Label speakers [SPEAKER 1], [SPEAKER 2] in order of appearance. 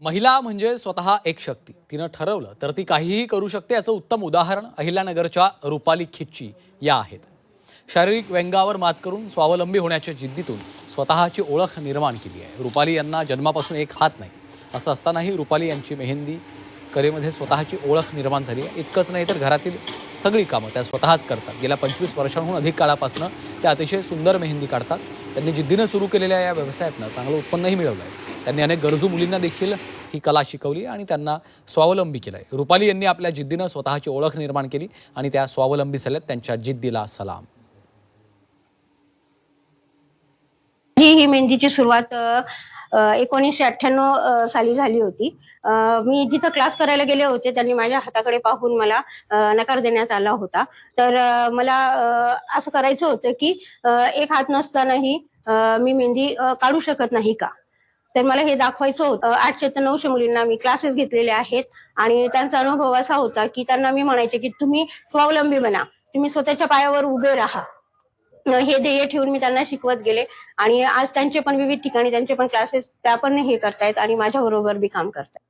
[SPEAKER 1] महिला म्हणजे स्वतः एक शक्ती. तिनं ठरवलं तर ती काहीही करू शकते. याचं उत्तम उदाहरण अहिल्यानगरच्या रुपाली खिच्ची या आहेत. शारीरिक व्यंगावर मात करून स्वावलंबी होण्याच्या जिद्दीतून स्वतःची ओळख निर्माण केली आहे. रुपाली यांना जन्मापासून एक हात नाही. असं असतानाही रुपाली यांची मेहंदी कलेमध्ये स्वतःची ओळख निर्माण झाली आहे. इतकंच नाही तर घरातील सगळी कामं त्या स्वतःच करतात. गेल्या 25 वर्षांहून अधिक काळापासून त्या अतिशय सुंदर मेहंदी काढतात. त्यांनी जिद्दीनं सुरू केलेल्या या व्यवसायातनं चांगलं उत्पन्नही मिळवलं आहे. त्यांनी अनेक गरजू मुलींना देखील ही कला शिकवली आणि त्यांना स्वावलंबी केलं आहे. रुपाली यांनी आपल्या जिद्दीनं स्वतःची ओळख निर्माण केली आणि त्या स्वावलंबी झाल्यात. त्यांच्या जिद्दीला सलाम.
[SPEAKER 2] ही मेहंदीची सुरुवात 1998 साली झाली होती. मी जिथं क्लास करायला गेले होते त्यांनी माझ्या हाताकडे पाहून मला नकार देण्यात आला होता. तर मला असं करायचं होतं की एक हात नसतानाही मी मेहंदी काढू शकत नाही का? तर मला हे दाखवायचं होतं. 800 ते 900 मुलींना मी क्लासेस घेतलेले आहेत आणि त्यांचा अनुभव असा होता की त्यांना मी म्हणायचे की तुम्ही स्वावलंबी बना, तुम्ही स्वतःच्या पायावर उभे राहा. हे ध्येय ठेवून मी त्यांना शिकवत गेले आणि आज त्यांचे पण विविध ठिकाणी त्यांचे पण क्लासेस त्या पण हे करतायत आणि माझ्या बरोबर बी काम करतायत.